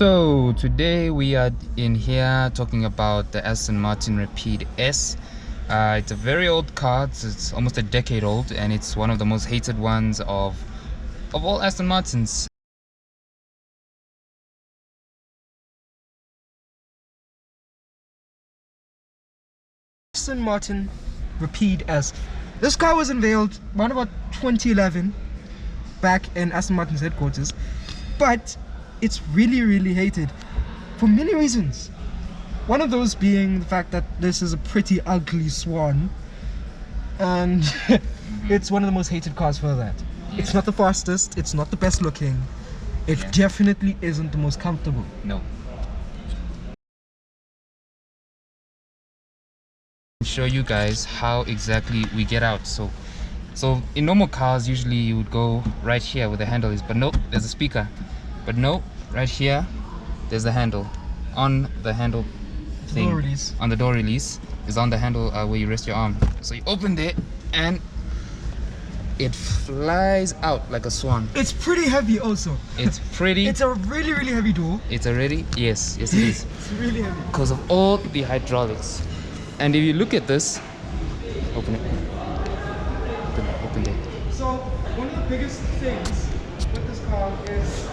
So today we are in here talking about the Aston Martin Rapide S. It's a very old car. It's almost a decade old, and it's one of the most hated ones of all Aston Martins. Aston Martin Rapide S. This car was unveiled around about 2011 back in Aston Martin's headquarters, but it's really hated for many reasons. One of those being the fact that this is a pretty ugly swan, and it's one of the most hated cars for that. It's not the fastest, it's not the best looking, it definitely isn't the most comfortable. No. Show you guys how exactly we get out. So in normal cars usually you would go right here where the handle is, but nope, there's a speaker. But no, right here there's the handle. On the handle thing, door release. On the door release is on the handle where you rest your arm. So you open it and it flies out like a swan. It's pretty heavy also. It's pretty. It's a really heavy door. It's already, yes it is. It's really heavy Because of all the hydraulics. And if you look at this, open it. Open it. So one of the biggest things with this car is,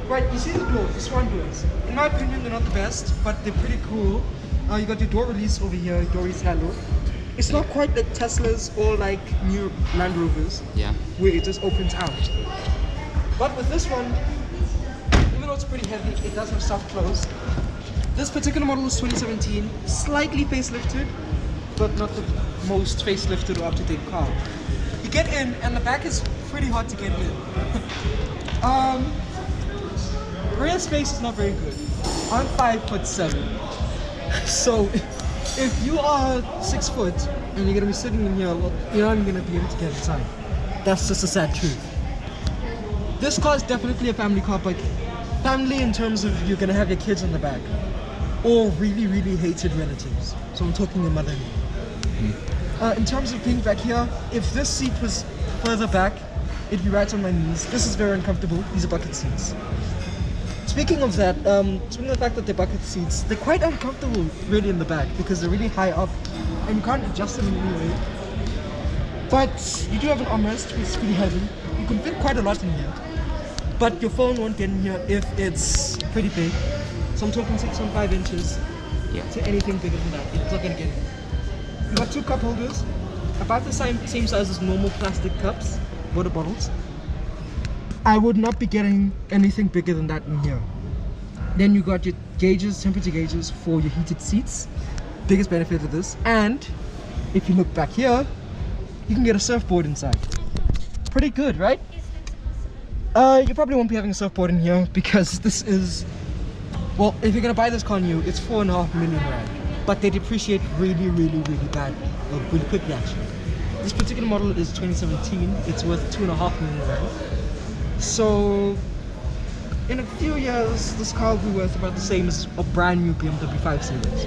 right, you see the doors, the swan doors. In my opinion, they're not the best, but they're pretty cool. You got your door release over here, door release handle. It's not quite like Teslas or like new Land Rovers, where it just opens out. But with this one, even though it's pretty heavy, it does have soft close. This particular model is 2017, slightly facelifted, but not the most facelifted or up-to-date car. You get in, and the back is pretty hard to get in. Rear space is not very good. I'm 5'7", so if you are 6 foot and you're gonna be sitting in here, well, you're not even gonna be able to get inside. That's just a sad truth. This car is definitely a family car, but family in terms of you're gonna have your kids in the back, or really hated relatives. So I'm talking your mother. In terms of being back here, if this seat was further back, it'd be right on my knees. This is very uncomfortable. These are bucket seats. Speaking of that, speaking of the fact that they're bucket seats, they're quite uncomfortable really in the back because they're really high up and you can't adjust them in any way. But you do have an armrest, which is pretty heavy. You can fit quite a lot in here, but your phone won't get in here if it's pretty big. So I'm talking 6.5 inches to anything bigger than that. It's not gonna get in. You've got two cup holders, about the same size as normal plastic cups, water bottles. I would not be getting anything bigger than that in here. Then you got your gauges, temperature gauges for your heated seats. Biggest benefit of this. And if you look back here, you can get a surfboard inside. Pretty good, right? You probably won't be having a surfboard in here because this is, well, if you're gonna buy this car new, it's 4.5 million rand. But they depreciate really badly, or really quickly actually. This particular model is 2017. It's worth 2.5 million rand. So in a few years, this car will be worth about the same as a brand new BMW 5 Series.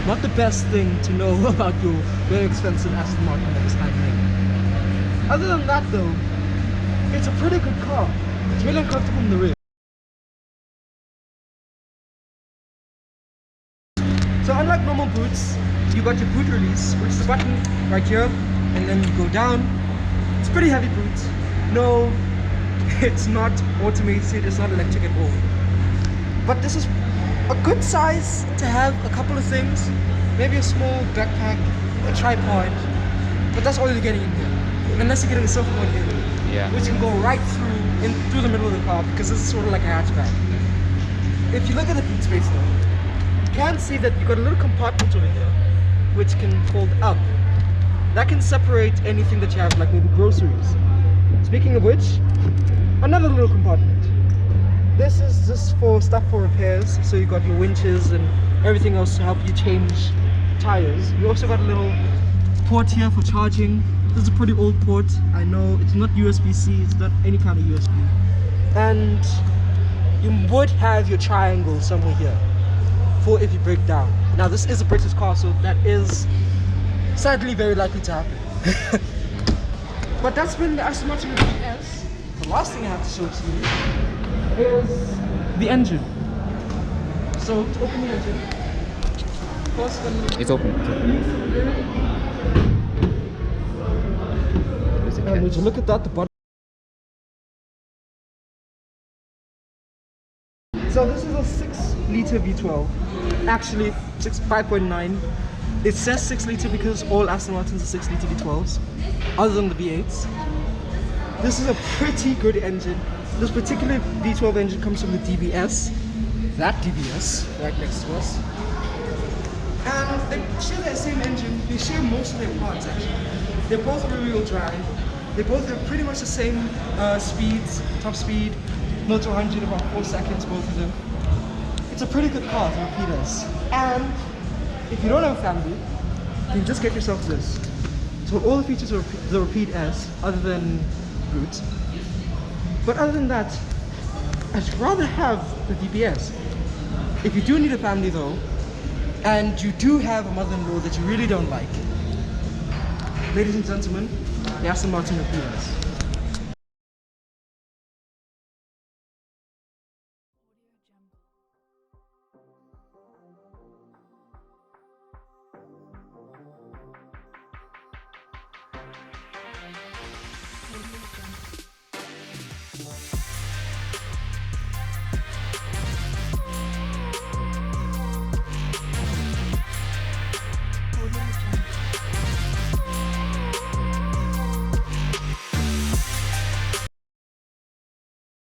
Not the best thing to know about your very expensive Aston Martin that is handmade. Other than that though, it's a pretty good car. It's really uncomfortable in the rear. So unlike normal boots, you got your boot release, which is the button right here, and then you go down. It's pretty heavy boot. No, it's not automated, it's not electric at all. But this is a good size to have a couple of things. Maybe a small backpack, a tripod, but that's all you're getting in here. Unless you're getting a surfboard in, which can go right through the middle of the car, because this is sort of like a hatchback. If you look at the boot space though, you can see that you've got a little compartment over here, which can fold up. That can separate anything that you have, like maybe groceries. Speaking of which, another little compartment. This is just for stuff for repairs, so you've got your winches and everything else to help you change tires. You also got a little port here for charging. This is a pretty old port, I know. It's not USB-C, it's not any kind of USB. And you would have your triangle somewhere here for if you break down. Now this is a British car, so that is sadly very likely to happen. But that's been the Aston Martin Rapide S. The last thing I have to show to you is the engine. So to open the engine, first It's open. and would you look at that, the bottom. So this is a 6-liter V12. Actually, 5.9. It says 6-liter because all Aston Martins are 6-liter V12s, other than the V8s. This is a pretty good engine. This particular V12 engine comes from the DBS. That DBS right next to us. And they share that same engine. They share most of their parts actually. They're both rear-wheel drive. They both have pretty much the same speeds, top speed, 0 to 100 about 4 seconds, both of them. It's a pretty good car, the Rapide S. And if you don't have a family, you can just get yourself this. So all the features of the Rapide S, other than boot. But other than that, I'd rather have the DBS. If you do need a family though, and you do have a mother-in-law that you really don't like, ladies and gentlemen, the Aston Martin Rapide S.